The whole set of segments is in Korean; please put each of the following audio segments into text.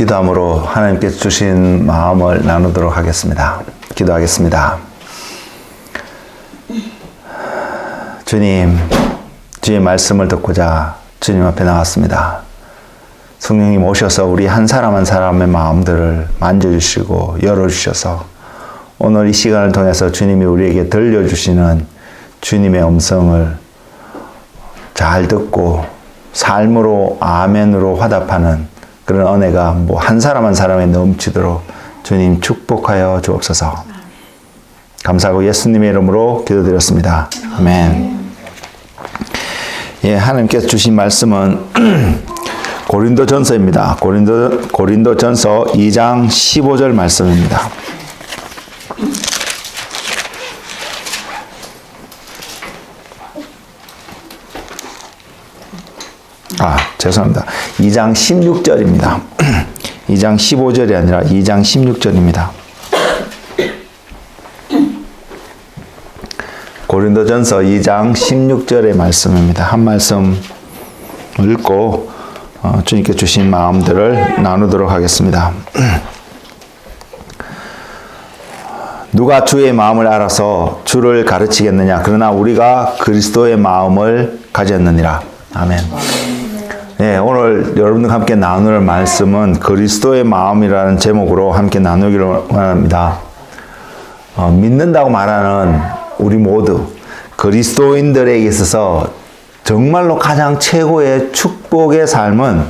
기도함으로 하나님께 주신 마음을 나누도록 하겠습니다. 기도하겠습니다. 주님, 주의 말씀을 듣고자 주님 앞에 나왔습니다. 성령님 오셔서 우리 한 사람 한 사람의 마음들을 만져주시고 열어주셔서 오늘 이 시간을 통해서 주님이 우리에게 들려주시는 주님의 음성을 잘 듣고 삶으로 아멘으로 화답하는 그런 은혜가 한 사람 한 사람에 넘치도록 주님 축복하여 주옵소서. 감사하고 예수님의 이름으로 기도드렸습니다. 아멘. 예, 하나님께서 주신 말씀은 고린도전서입니다. 고린도전서 2장 15절 말씀입니다. 죄송합니다. 2장 16절입니다. 2장 15절이 아니라 2장 16절입니다. 고린도전서 2장 16절의 말씀입니다. 한 말씀 읽고 주님께 주신 마음들을 나누도록 하겠습니다. 누가 주의 마음을 알아서 주를 가르치겠느냐? 그러나 우리가 그리스도의 마음을 가졌느니라. 아멘. 네, 오늘 여러분들과 함께 나눌 말씀은 그리스도의 마음이라는 제목으로 함께 나누기로 합니다. 믿는다고 말하는 우리 모두 그리스도인들에게 있어서 정말로 가장 최고의 축복의 삶은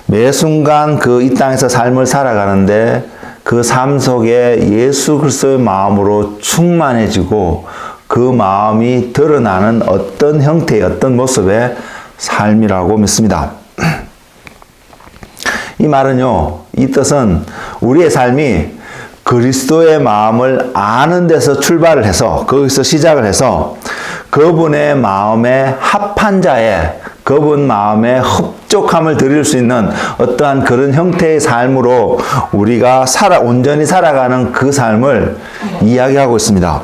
매 순간 이 땅에서 삶을 살아가는데 그 삶 속에 예수 그리스도의 마음으로 충만해지고 그 마음이 드러나는 어떤 형태의 어떤 모습의 삶이라고 믿습니다. 이 말은요, 이 뜻은 우리의 삶이 그리스도의 마음을 아는 데서 출발을 해서 거기서 시작을 해서 그분의 마음에 합한 자의 그분 마음에 흡족함을 드릴 수 있는 어떠한 그런 형태의 삶으로 우리가 온전히 살아가는 그 삶을 이야기하고 있습니다.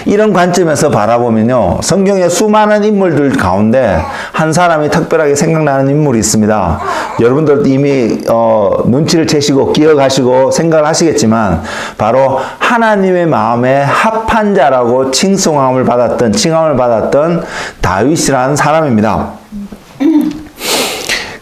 이런 관점에서 바라보면요, 성경의 수많은 인물들 가운데 한 사람이 특별하게 생각나는 인물이 있습니다. 여러분들도 이미 눈치를 채시고 기억하시고 생각을 하시겠지만 바로 하나님의 마음에 합한 자라고 칭함을 받았던 다윗이라는 사람입니다.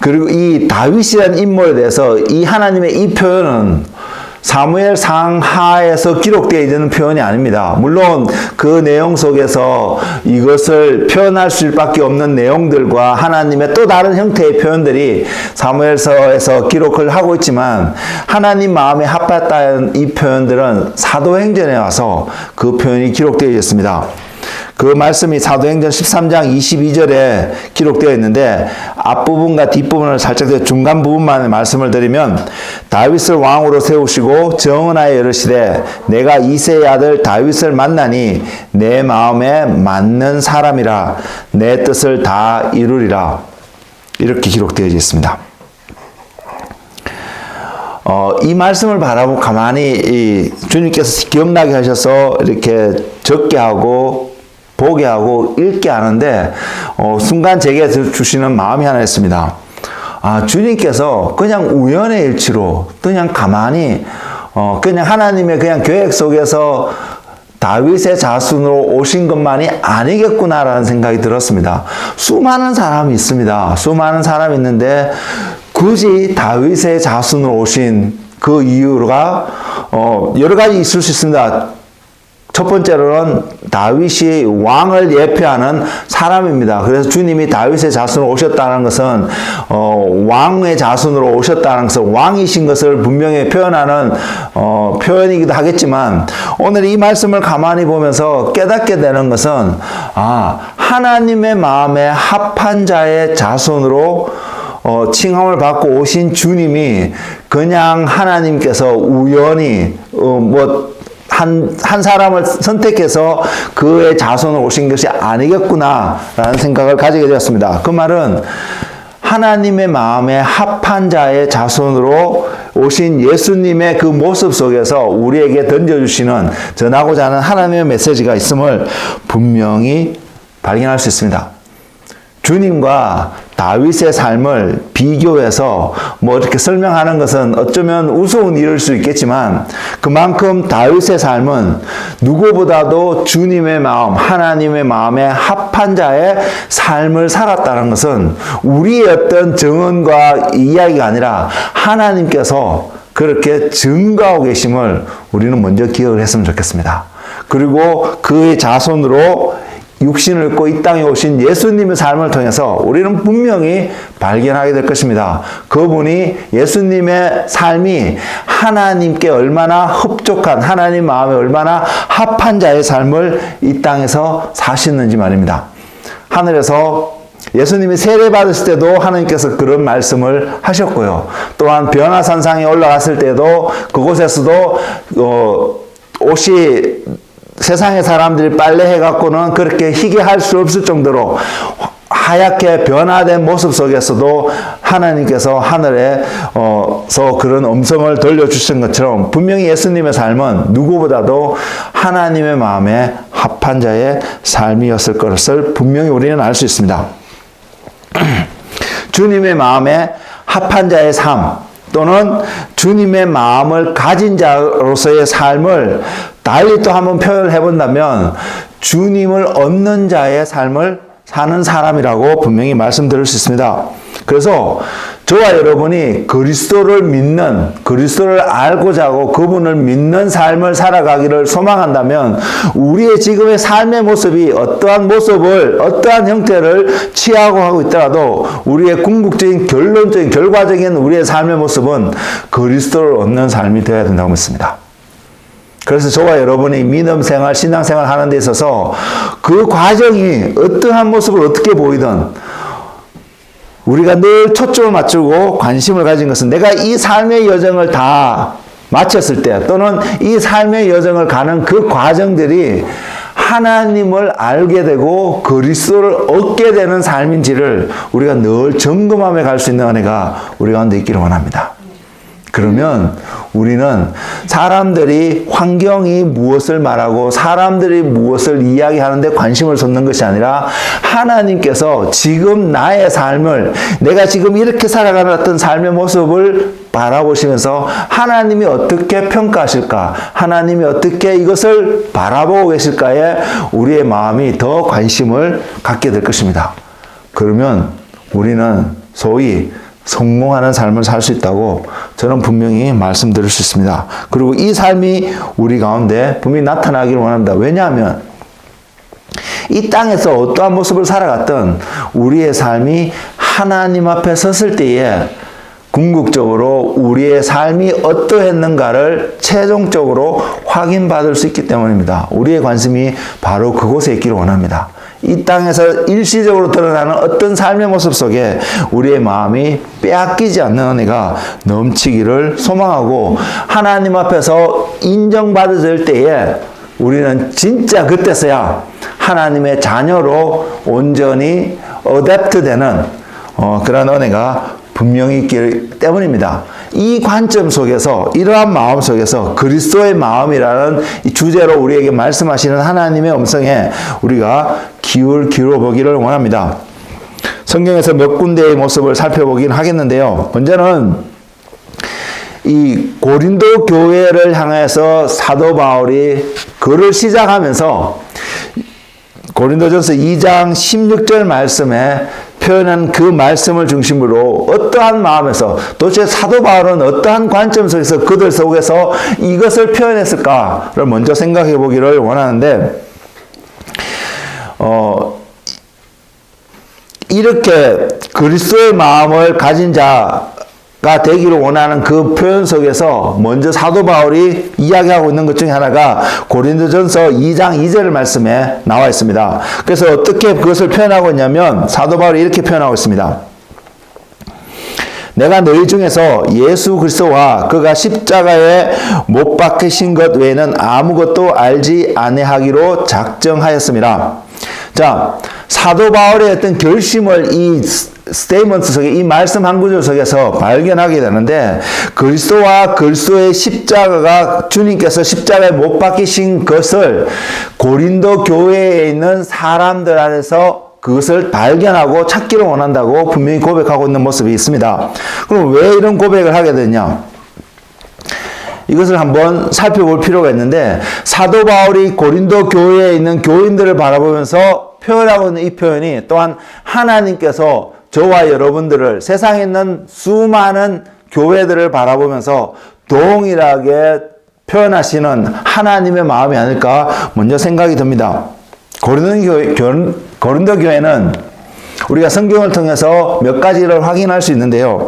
그리고 이 다윗이라는 인물에 대해서 이 하나님의 이 표현은 사무엘 상하에서 기록되어 있는 표현이 아닙니다. 물론 그 내용 속에서 이것을 표현할 수밖에 없는 내용들과 하나님의 또 다른 형태의 표현들이 사무엘서에서 기록을 하고 있지만 하나님 마음에 합했다는 이 표현들은 사도행전에 와서 그 표현이 기록되어 있습니다. 그 말씀이 사도행전 13장 22절에 기록되어 있는데 앞부분과 뒷부분을 살짝 중간 부분만의 말씀을 드리면 다윗을 왕으로 세우시고 정언하여 이르시되 내가 이새의 아들 다윗을 만나니 내 마음에 맞는 사람이라 내 뜻을 다 이루리라 이렇게 기록되어 있습니다. 이 말씀을 바라보고 가만히 주님께서 기억나게 하셔서 이렇게 적게 하고 보게 하고 읽게 하는데 순간 제게 주시는 마음이 하나 있습니다. 주님께서 그냥 우연의 일치로 그냥 가만히 그냥 하나님의 그냥 계획 속에서 다윗의 자손으로 오신 것만이 아니겠구나라는 생각이 들었습니다. 수많은 사람이 있습니다. 수많은 사람이 있는데 굳이 다윗의 자손으로 오신 그 이유가 여러 가지 있을 수 있습니다. 첫 번째로는 다윗이 왕을 예표하는 사람입니다. 그래서 주님이 다윗의 자손으로 오셨다는 것은 왕의 자손으로 오셨다는 것은 왕이신 것을 분명히 표현하는 표현이기도 하겠지만 오늘 이 말씀을 가만히 보면서 깨닫게 되는 것은 하나님의 마음에 합한 자의 자손으로 칭함을 받고 오신 주님이 그냥 하나님께서 우연히 한 사람을 선택해서 그의 자손으로 오신 것이 아니겠구나라는 생각을 가지게 되었습니다. 그 말은 하나님의 마음에 합한 자의 자손으로 오신 예수님의 그 모습 속에서 우리에게 던져주시는 전하고자 하는 하나님의 메시지가 있음을 분명히 발견할 수 있습니다. 주님과 다윗의 삶을 비교해서 뭐 이렇게 설명하는 것은 어쩌면 우스운 일일 수 있겠지만 그만큼 다윗의 삶은 누구보다도 주님의 마음, 하나님의 마음에 합한 자의 삶을 살았다는 것은 우리의 어떤 정언과 이야기가 아니라 하나님께서 그렇게 증거하고 계심을 우리는 먼저 기억을 했으면 좋겠습니다. 그리고 그의 자손으로 육신을 입고 이 땅에 오신 예수님의 삶을 통해서 우리는 분명히 발견하게 될 것입니다. 그분이 예수님의 삶이 하나님께 얼마나 흡족한, 하나님 마음에 얼마나 합한 자의 삶을 이 땅에서 사셨는지 말입니다. 하늘에서 예수님이 세례받으실 때도 하나님께서 그런 말씀을 하셨고요. 또한 변화산상에 올라갔을 때도 그곳에서도 옷이 세상의 사람들이 빨래해갖고는 그렇게 희게 할 수 없을 정도로 하얗게 변화된 모습 속에서도 하나님께서 하늘에서 그런 음성을 들려주신 것처럼 분명히 예수님의 삶은 누구보다도 하나님의 마음에 합한 자의 삶이었을 것을 분명히 우리는 알 수 있습니다. 주님의 마음에 합한 자의 삶 또는 주님의 마음을 가진 자로서의 삶을 달리 또 한번 표현을 해본다면 주님을 얻는 자의 삶을 사는 사람이라고 분명히 말씀드릴 수 있습니다. 그래서 저와 여러분이 그리스도를 믿는, 그리스도를 알고자 하고 그분을 믿는 삶을 살아가기를 소망한다면 우리의 지금의 삶의 모습이 어떠한 모습을, 어떠한 형태를 취하고 하고 있더라도 우리의 궁극적인 결론적인, 결과적인 우리의 삶의 모습은 그리스도를 얻는 삶이 되어야 된다고 믿습니다. 그래서 저와 여러분이 믿음 생활, 신앙 생활 하는 데 있어서 그 과정이 어떠한 모습을 어떻게 보이든 우리가 늘 초점을 맞추고 관심을 가진 것은 내가 이 삶의 여정을 다 마쳤을 때 또는 이 삶의 여정을 가는 그 과정들이 하나님을 알게 되고 그리스도를 얻게 되는 삶인지를 우리가 늘 점검하며 갈 수 있는 은혜가 우리 가운데 있기를 원합니다. 그러면 우리는 사람들이 환경이 무엇을 말하고 사람들이 무엇을 이야기하는데 관심을 쏟는 것이 아니라 하나님께서 지금 나의 삶을 내가 지금 이렇게 살아가는 어떤 삶의 모습을 바라보시면서 하나님이 어떻게 평가하실까? 하나님이 어떻게 이것을 바라보고 계실까에 우리의 마음이 더 관심을 갖게 될 것입니다. 그러면 우리는 소위 성공하는 삶을 살 수 있다고 저는 분명히 말씀드릴 수 있습니다. 그리고 이 삶이 우리 가운데 분명히 나타나기를 원합니다. 왜냐하면 이 땅에서 어떠한 모습을 살아갔든 우리의 삶이 하나님 앞에 섰을 때에 궁극적으로 우리의 삶이 어떠했는가를 최종적으로 확인받을 수 있기 때문입니다. 우리의 관심이 바로 그곳에 있기를 원합니다. 이 땅에서 일시적으로 드러나는 어떤 삶의 모습 속에 우리의 마음이 빼앗기지 않는 은혜가 넘치기를 소망하고 하나님 앞에서 인정받을 때에 우리는 진짜 그때서야 하나님의 자녀로 온전히 어댑트 되는 그런 은혜가 분명히 있기 때문입니다. 이 관점 속에서 이러한 마음 속에서 그리스도의 마음이라는 이 주제로 우리에게 말씀하시는 하나님의 음성에 우리가 기울여 보기를 원합니다. 성경에서 몇 군데의 모습을 살펴보긴 하겠는데요. 먼저는 이 고린도 교회를 향해서 사도 바울이 글을 시작하면서 고린도전서 2장 16절 말씀에 표현한 그 말씀을 중심으로 어떠한 마음에서 도대체 사도 바울은 어떠한 관점 속에서 그들 속에서 이것을 표현했을까를 먼저 생각해 보기를 원하는데 이렇게 그리스도의 마음을 가진 자가 되기를 원하는 그 표현 속에서 먼저 사도 바울이 이야기하고 있는 것 중에 하나가 고린도전서 2장 2절 말씀에 나와 있습니다. 그래서 어떻게 그것을 표현하고 있냐면 사도 바울이 이렇게 표현하고 있습니다. 내가 너희 중에서 예수 그리스도와 그가 십자가에 못 박히신 것 외에는 아무것도 알지 아니하기로 작정하였습니다. 자, 사도 바울의 어떤 결심을 이 스테이먼트 속에 이 말씀 한 구절 속에서 발견하게 되는데 그리스도와 그리스도의 십자가가 주님께서 십자가에 못 박히신 것을 고린도 교회에 있는 사람들 안에서 그것을 발견하고 찾기를 원한다고 분명히 고백하고 있는 모습이 있습니다. 그럼 왜 이런 고백을 하게 되냐? 이것을 한번 살펴볼 필요가 있는데, 사도 바울이 고린도 교회에 있는 교인들을 바라보면서 표현하고 있는 이 표현이 또한 하나님께서 저와 여러분들을, 세상에 있는 수많은 교회들을 바라보면서 동일하게 표현하시는 하나님의 마음이 아닐까 먼저 생각이 듭니다. 고린도 교회는 우리가 성경을 통해서 몇 가지를 확인할 수 있는데요.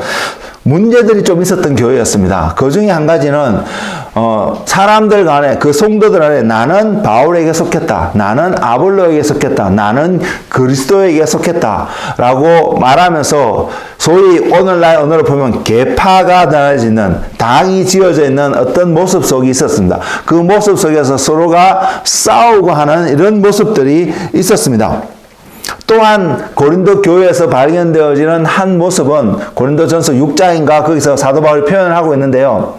문제들이 좀 있었던 교회였습니다. 그 중에 한 가지는 사람들 간에, 그 성도들 안에 나는 바울에게 속했다, 나는 아볼로에게 속했다, 나는 그리스도에게 속했다 라고 말하면서 소위 오늘날 언어로 보면 계파가 나눠지는, 당이 지어져 있는 어떤 모습 속이 있었습니다. 그 모습 속에서 서로가 싸우고 하는 이런 모습들이 있었습니다. 또한 고린도 교회에서 발견되어지는 한 모습은 고린도전서 6장인가 거기서 사도 바울이 표현을 하고 있는데요.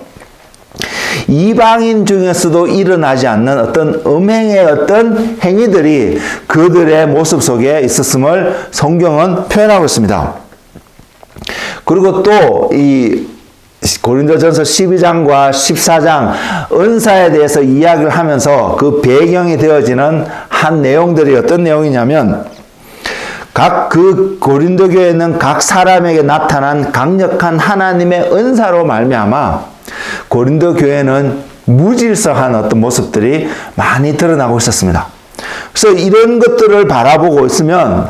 이방인 중에서도 일어나지 않는 어떤 음행의 어떤 행위들이 그들의 모습 속에 있었음을 성경은 표현하고 있습니다. 그리고 또 이 고린도전서 12장과 14장 은사에 대해서 이야기를 하면서 그 배경이 되어지는 한 내용들이 어떤 내용이냐면, 그 고린도 교회에 있는 각 사람에게 나타난 강력한 하나님의 은사로 말미암아 고린도 교회는 무질서한 어떤 모습들이 많이 드러나고 있었습니다. 그래서 이런 것들을 바라보고 있으면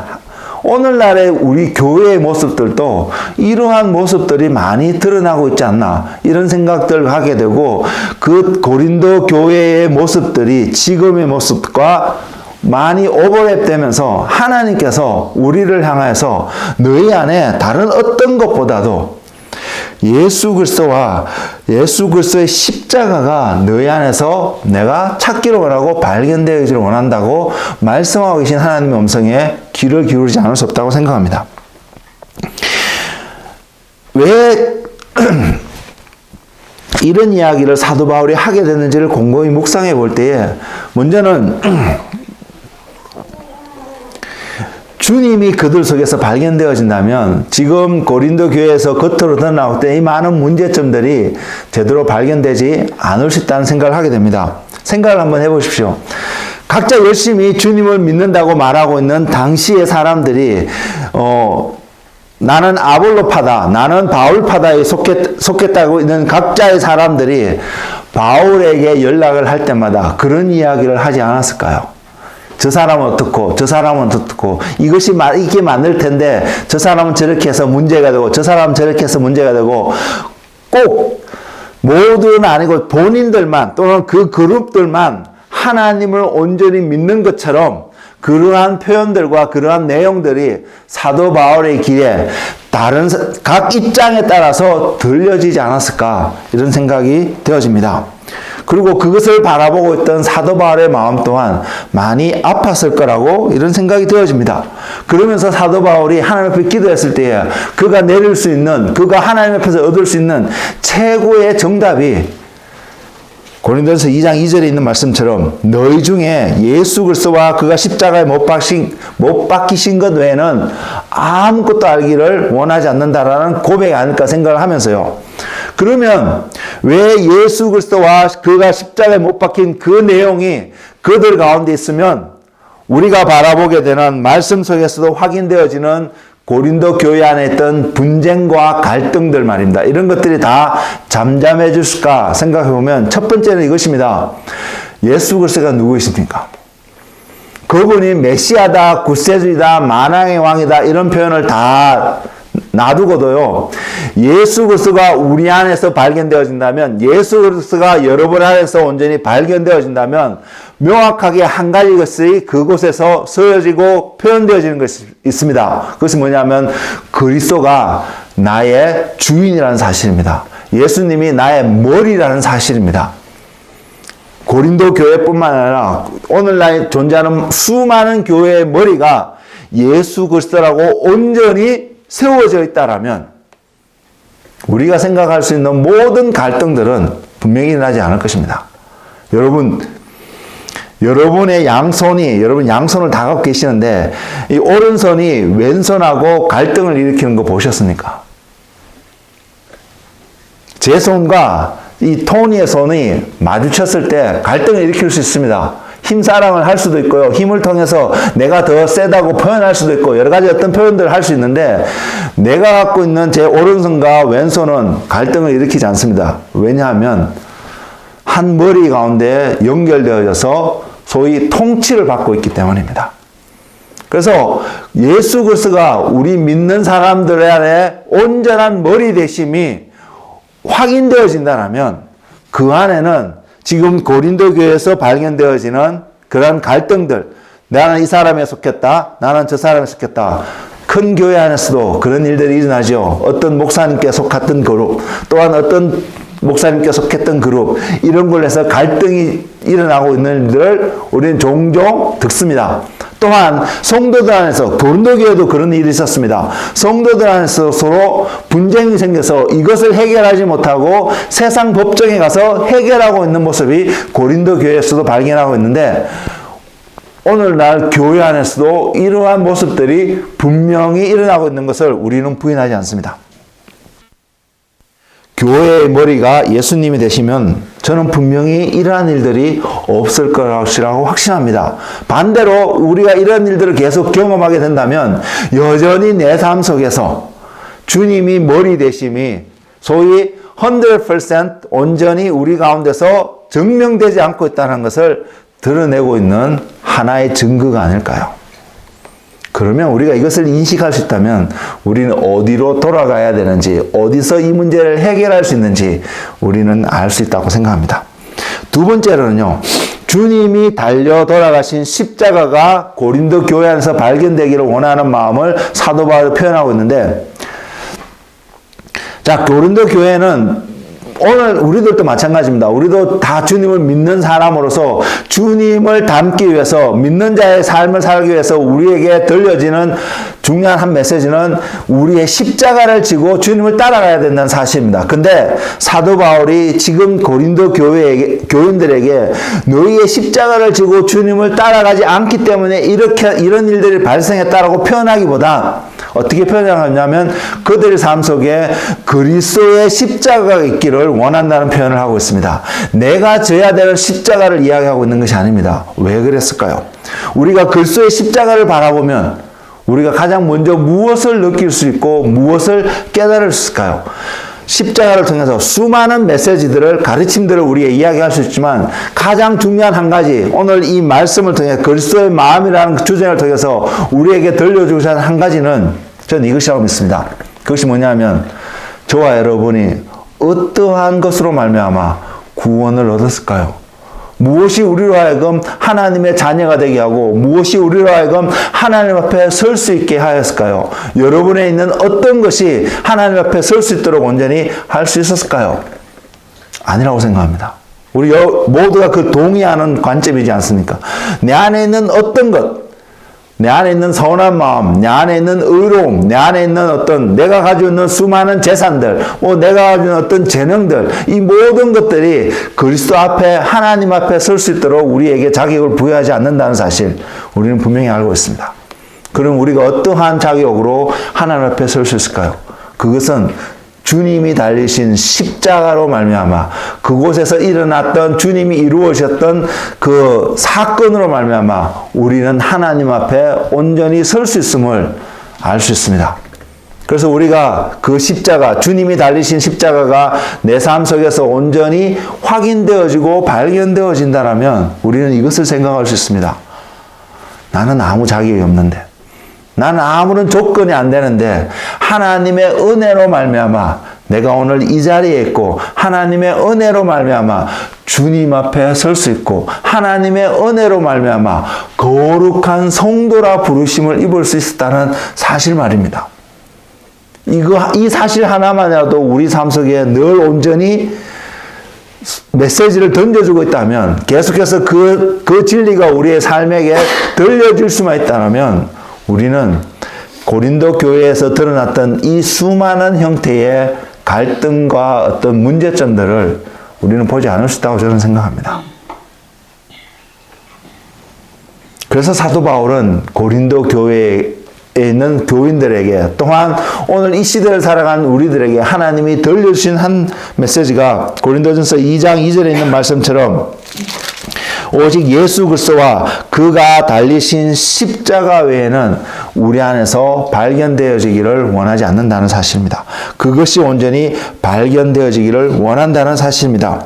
오늘날의 우리 교회의 모습들도 이러한 모습들이 많이 드러나고 있지 않나, 이런 생각들을 하게 되고, 그 고린도 교회의 모습들이 지금의 모습과 많이 오버랩되면서 하나님께서 우리를 향해서 너희 안에 다른 어떤 것보다도 예수 그리스도와 예수 그리스도의 십자가가 너희 안에서 내가 찾기를 원하고 발견되기를 원한다고 말씀하고 계신 하나님의 음성에 귀를 기울이지 않을 수 없다고 생각합니다. 왜 이런 이야기를 사도 바울이 하게 됐는지를 곰곰이 묵상해 볼 때에, 먼저는 주님이 그들 속에서 발견되어진다면 지금 고린도 교회에서 겉으로 드러나올 때 이 많은 문제점들이 제대로 발견되지 않을 수 있다는 생각을 하게 됩니다. 생각을 한번 해보십시오. 각자 열심히 주님을 믿는다고 말하고 있는 당시의 사람들이 나는 아볼로파다, 나는 바울파다에 속했다고 있는 각자의 사람들이 바울에게 연락을 할 때마다 그런 이야기를 하지 않았을까요? 저 사람은 어떻고, 저 사람은 어떻고, 이게 맞을 텐데, 저 사람은 저렇게 해서 문제가 되고, 저 사람은 저렇게 해서 문제가 되고, 꼭 모두는 아니고 본인들만 또는 그 그룹들만 하나님을 온전히 믿는 것처럼 그러한 표현들과 그러한 내용들이 사도 바울의 길에 다른 각 입장에 따라서 들려지지 않았을까, 이런 생각이 되어집니다. 그리고 그것을 바라보고 있던 사도 바울의 마음 또한 많이 아팠을 거라고 이런 생각이 되어집니다. 그러면서 사도 바울이 하나님 앞에 기도했을 때에 그가 내릴 수 있는, 그가 하나님 앞에서 얻을 수 있는 최고의 정답이 고린도전서 2장 2절에 있는 말씀처럼 너희 중에 예수 그리스도와 그가 십자가에 못 박히신 것 외에는 아무것도 알기를 원하지 않는다라는 고백이 아닐까 생각을 하면서요. 그러면 왜 예수 그리스도와 그가 십자가에 못 박힌 그 내용이 그들 가운데 있으면 우리가 바라보게 되는 말씀 속에서도 확인되어지는 고린도 교회 안에 있던 분쟁과 갈등들 말입니다. 이런 것들이 다 잠잠해졌을까 생각해 보면 첫 번째는 이것입니다. 예수 그리스도가 누구이십니까? 그분이 메시아다, 구세주이다, 만왕의 왕이다, 이런 표현을 다 놔두고도요, 예수 그리스도가 우리 안에서 발견되어진다면, 예수 그리스도가 여러분 안에서 온전히 발견되어진다면 명확하게 한 가지 것이 그곳에서 쓰여지고 표현되어지는 것이 있습니다. 그것이 뭐냐면 그리스도가 나의 주인이라는 사실입니다. 예수님이 나의 머리라는 사실입니다. 고린도 교회뿐만 아니라 오늘날 존재하는 수많은 교회의 머리가 예수 그리스도라고 온전히 세워져 있다라면 우리가 생각할 수 있는 모든 갈등들은 분명히 일어나지 않을 것입니다. 여러분, 여러분의 양손이, 여러분 양손을 다 갖고 계시는데, 이 오른손이 왼손하고 갈등을 일으키는 거 보셨습니까? 제 손과 이 토니의 손이 마주쳤을 때 갈등을 일으킬 수 있습니다. 힘싸움을 할 수도 있고요. 힘을 통해서 내가 더 세다고 표현할 수도 있고, 여러 가지 어떤 표현들을 할 수 있는데, 내가 갖고 있는 제 오른손과 왼손은 갈등을 일으키지 않습니다. 왜냐하면, 한 머리 가운데 연결되어져서 소위 통치를 받고 있기 때문입니다. 그래서 예수 그리스도가 우리 믿는 사람들 안에 온전한 머리 되심이 확인되어진다면, 그 안에는 지금 고린도 교회에서 발견되어지는 그런 갈등들, 나는 이 사람에 속했다, 나는 저 사람에 속했다. 큰 교회 안에서도 그런 일들이 일어나죠. 어떤 목사님께 속했던 그룹, 또한 어떤 목사님께 속했던 그룹, 이런 걸로 해서 갈등이 일어나고 있는 일들을 우리는 종종 듣습니다. 또한 성도들 안에서, 고린도 교회도 그런 일이 있었습니다. 성도들 안에서 서로 분쟁이 생겨서 이것을 해결하지 못하고 세상 법정에 가서 해결하고 있는 모습이 고린도 교회에서도 발견하고 있는데, 오늘날 교회 안에서도 이러한 모습들이 분명히 일어나고 있는 것을 우리는 부인하지 않습니다. 교회의 머리가 예수님이 되시면 저는 분명히 이러한 일들이 없을 것이라고 확신합니다. 반대로 우리가 이런 일들을 계속 경험하게 된다면 여전히 내 삶 속에서 주님이 머리 되심이 소위 100% 온전히 우리 가운데서 증명되지 않고 있다는 것을 드러내고 있는 하나의 증거가 아닐까요? 그러면 우리가 이것을 인식할 수 있다면 우리는 어디로 돌아가야 되는지, 어디서 이 문제를 해결할 수 있는지 우리는 알 수 있다고 생각합니다. 두 번째로는요, 주님이 달려 돌아가신 십자가가 고린도 교회 안에서 발견되기를 원하는 마음을 사도 바울이 표현하고 있는데, 자, 고린도 교회는 오늘 우리들도 마찬가지입니다. 우리도 다 주님을 믿는 사람으로서 주님을 닮기 위해서, 믿는 자의 삶을 살기 위해서 우리에게 들려지는 중요한 한 메시지는 우리의 십자가를 지고 주님을 따라가야 된다는 사실입니다. 근데 사도 바울이 지금 고린도 교인들에게 너희의 십자가를 지고 주님을 따라가지 않기 때문에 이런 일들이 발생했다라고 표현하기보다 어떻게 표현하냐면 그들의 삶 속에 그리스도의 십자가가 있기를 원한다는 표현을 하고 있습니다. 내가 져야 되는 십자가를 이야기하고 있는 것이 아닙니다. 왜 그랬을까요? 우리가 그리스도의 십자가를 바라보면 우리가 가장 먼저 무엇을 느낄 수 있고 무엇을 깨달을 수 있을까요? 십자가를 통해서 수많은 메시지들을, 가르침들을 우리에게 이야기할 수 있지만 가장 중요한 한 가지, 오늘 이 말씀을 통해 그리스도의 마음이라는 주제를 통해서 우리에게 들려주고자 하는 한 가지는 저는 이것이라고 믿습니다. 그것이 뭐냐면 저와 여러분이 어떠한 것으로 말미암아 구원을 얻었을까요? 무엇이 우리로 하여금 하나님의 자녀가 되게 하고 무엇이 우리로 하여금 하나님 앞에 설 수 있게 하였을까요? 여러분에 있는 어떤 것이 하나님 앞에 설 수 있도록 온전히 할 수 있었을까요? 아니라고 생각합니다. 우리 모두가 그 동의하는 관점이지 않습니까? 내 안에 있는 어떤 것, 내 안에 있는 선한 마음, 내 안에 있는 의로움, 내 안에 있는 어떤 내가 가지고 있는 수많은 재산들, 내가 가지고 있는 어떤 재능들, 이 모든 것들이 그리스도 앞에, 하나님 앞에 설 수 있도록 우리에게 자격을 부여하지 않는다는 사실 우리는 분명히 알고 있습니다. 그럼 우리가 어떠한 자격으로 하나님 앞에 설 수 있을까요? 그것은 주님이 달리신 십자가로 말미암아 그곳에서 일어났던 주님이 이루어졌던 그 사건으로 말미암아 우리는 하나님 앞에 온전히 설 수 있음을 알 수 있습니다. 그래서 우리가 그 십자가, 주님이 달리신 십자가가 내 삶 속에서 온전히 확인되어지고 발견되어진다면 우리는 이것을 생각할 수 있습니다. 나는 아무 자격이 없는데, 나는 아무런 조건이 안 되는데 하나님의 은혜로 말미암아 내가 오늘 이 자리에 있고, 하나님의 은혜로 말미암아 주님 앞에 설 수 있고, 하나님의 은혜로 말미암아 거룩한 성도라 부르심을 입을 수 있었다는 사실 말입니다. 이 사실 하나만이라도 우리 삶 속에 늘 온전히 메시지를 던져주고 있다면, 계속해서 그 진리가 우리의 삶에게 들려질 수만 있다면 우리는 고린도 교회에서 드러났던 이 수많은 형태의 갈등과 어떤 문제점들을 우리는 보지 않을 수 있다고 저는 생각합니다. 그래서 사도 바울은 고린도 교회에 있는 교인들에게 또한 오늘 이 시대를 살아가는 우리들에게 하나님이 들려주신 한 메시지가 고린도전서 2장 2절에 있는 말씀처럼 오직 예수 그리스도와 그가 달리신 십자가 외에는 우리 안에서 발견되어지기를 원하지 않는다는 사실입니다. 그것이 온전히 발견되어지기를 원한다는 사실입니다.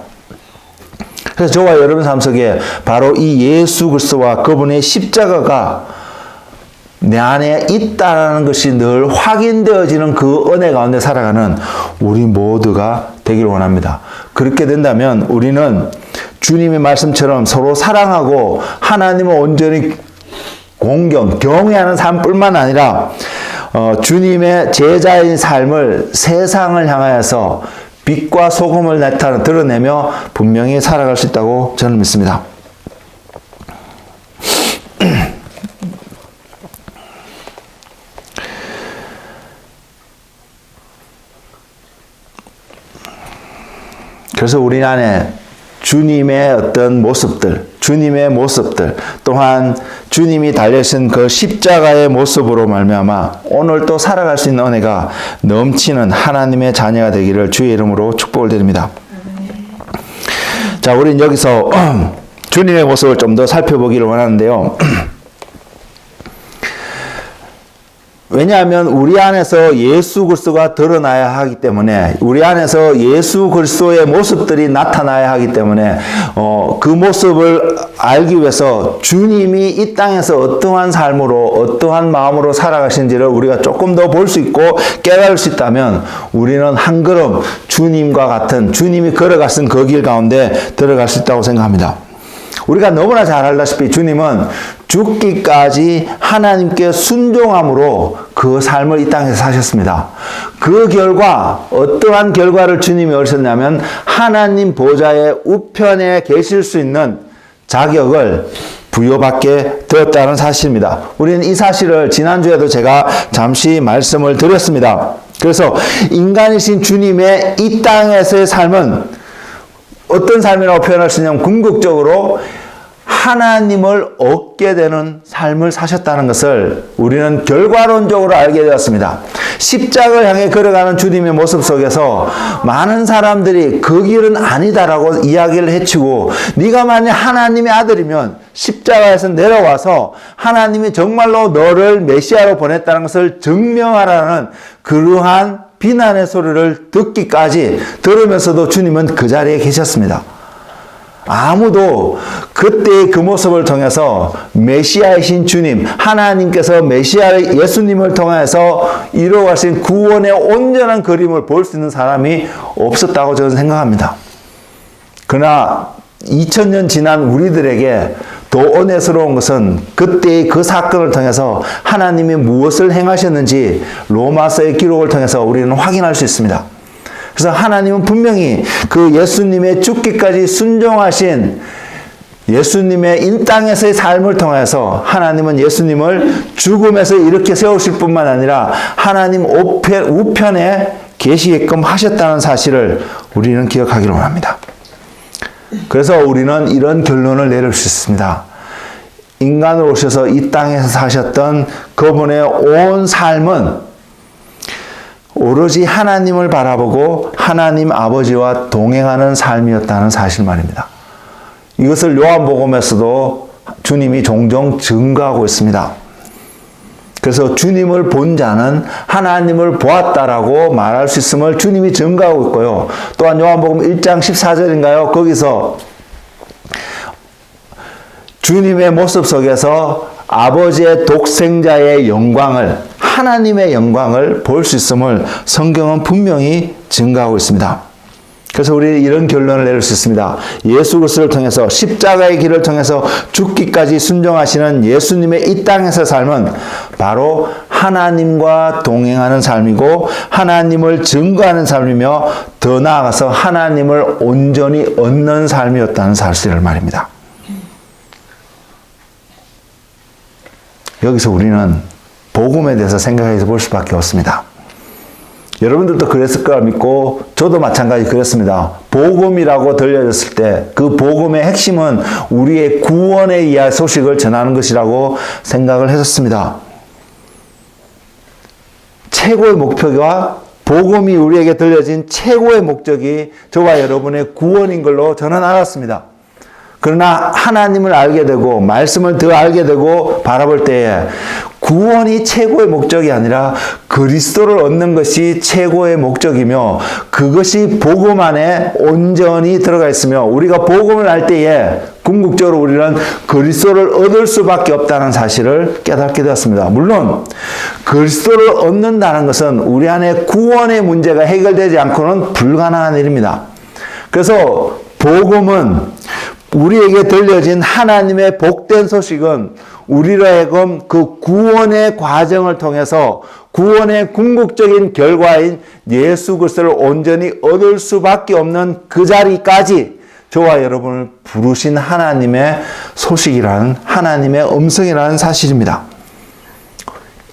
그래서 저와 여러분 삶 속에 바로 이 예수 그리스도와 그분의 십자가가 내 안에 있다는 것이 늘 확인되어지는 그 은혜 가운데 살아가는 우리 모두가 되기를 원합니다. 그렇게 된다면 우리는 주님의 말씀처럼 서로 사랑하고 하나님을 온전히 경외하는 삶뿐만 아니라 주님의 제자인 삶을 세상을 향하여서 빛과 소금을 드러내며 분명히 살아갈 수 있다고 저는 믿습니다. 그래서 우리 안에 주님의 어떤 모습들, 또한 주님이 달려신 그 십자가의 모습으로 말미암아 오늘 또 살아갈 수 있는 은혜가 넘치는 하나님의 자녀가 되기를 주의 이름으로 축복을 드립니다. 자, 우리는 여기서 주님의 모습을 좀 더 살펴보기를 원하는데요. 왜냐하면 우리 안에서 예수 그리스도가 드러나야 하기 때문에, 우리 안에서 예수 그리스도의 모습들이 나타나야 하기 때문에 그 모습을 알기 위해서 주님이 이 땅에서 어떠한 삶으로 어떠한 마음으로 살아가신지를 우리가 조금 더 볼 수 있고 깨달을 수 있다면 우리는 한 걸음 주님과 같은, 주님이 걸어갔은 그 길 가운데 들어갈 수 있다고 생각합니다. 우리가 너무나 잘 알다시피 주님은 죽기까지 하나님께 순종함으로 그 삶을 이 땅에서 사셨습니다. 그 결과 어떠한 결과를 주님이 얻으셨냐면 하나님 보좌의 우편에 계실 수 있는 자격을 부여받게 되었다는 사실입니다. 우리는 이 사실을 지난주에도 제가 잠시 말씀을 드렸습니다. 그래서 인간이신 주님의 이 땅에서의 삶은 어떤 삶이라고 표현할 수 있냐면 궁극적으로 하나님을 얻게 되는 삶을 사셨다는 것을 우리는 결과론적으로 알게 되었습니다. 십자가를 향해 걸어가는 주님의 모습 속에서 많은 사람들이 그 길은 아니다라고 이야기를 해치고, 네가 만약 하나님의 아들이면 십자가에서 내려와서 하나님이 정말로 너를 메시아로 보냈다는 것을 증명하라는 그러한 비난의 소리를 듣기까지 들으면서도 주님은 그 자리에 계셨습니다. 아무도 그때의 그 모습을 통해서 메시아이신 주님, 하나님께서 메시아 예수님을 통해서 이루어가신 구원의 온전한 그림을 볼 수 있는 사람이 없었다고 저는 생각합니다. 그러나 2000년 지난 우리들에게 더 은혜스러운 것은 그때의 그 사건을 통해서 하나님이 무엇을 행하셨는지 로마서의 기록을 통해서 우리는 확인할 수 있습니다. 그래서 하나님은 분명히 그 예수님의 죽기까지 순종하신 예수님의 이 땅에서의 삶을 통해서 하나님은 예수님을 죽음에서 이렇게 세우실 뿐만 아니라 하나님 우편에 계시게끔 하셨다는 사실을 우리는 기억하기를 원합니다. 그래서 우리는 이런 결론을 내릴 수 있습니다. 인간으로 오셔서 이 땅에서 사셨던 그분의 온 삶은 오로지 하나님을 바라보고 하나님 아버지와 동행하는 삶이었다는 사실 말입니다. 이것을 요한복음에서도 주님이 종종 증거하고 있습니다. 그래서 주님을 본 자는 하나님을 보았다라고 말할 수 있음을 주님이 증거하고 있고요. 또한 요한복음 1장 14절인가요? 거기서 주님의 모습 속에서 아버지의 독생자의 영광을, 하나님의 영광을 볼 수 있음을 성경은 분명히 증거하고 있습니다. 그래서 우리 이런 결론을 내릴 수 있습니다. 예수 그리스도를 통해서, 십자가의 길을 통해서 죽기까지 순종하시는 예수님의 이 땅에서 삶은 바로 하나님과 동행하는 삶이고 하나님을 증거하는 삶이며 더 나아가서 하나님을 온전히 얻는 삶이었다는 사실을 말입니다. 여기서 우리는 복음에 대해서 생각해 볼 수밖에 없습니다. 여러분들도 그랬을 거라 믿고 저도 마찬가지 그랬습니다. 복음이라고 들려졌을 때 그 복음의 핵심은 우리의 구원에 의한 소식을 전하는 것이라고 생각을 했었습니다. 최고의 목표가 복음이 우리에게 들려진 최고의 목적이 저와 여러분의 구원인 걸로 저는 알았습니다. 그러나 하나님을 알게 되고 말씀을 더 알게 되고 바라볼 때에 구원이 최고의 목적이 아니라 그리스도를 얻는 것이 최고의 목적이며 그것이 복음 안에 온전히 들어가 있으며 우리가 복음을 알 때에 궁극적으로 우리는 그리스도를 얻을 수밖에 없다는 사실을 깨닫게 되었습니다. 물론 그리스도를 얻는다는 것은 우리 안에 구원의 문제가 해결되지 않고는 불가능한 일입니다. 그래서 복음은 우리에게 들려진 하나님의 복된 소식은 우리로 하여금 그 구원의 과정을 통해서 구원의 궁극적인 결과인 예수 그리스도를 온전히 얻을 수밖에 없는 그 자리까지 저와 여러분을 부르신 하나님의 소식이라는 하나님의 음성이라는 사실입니다.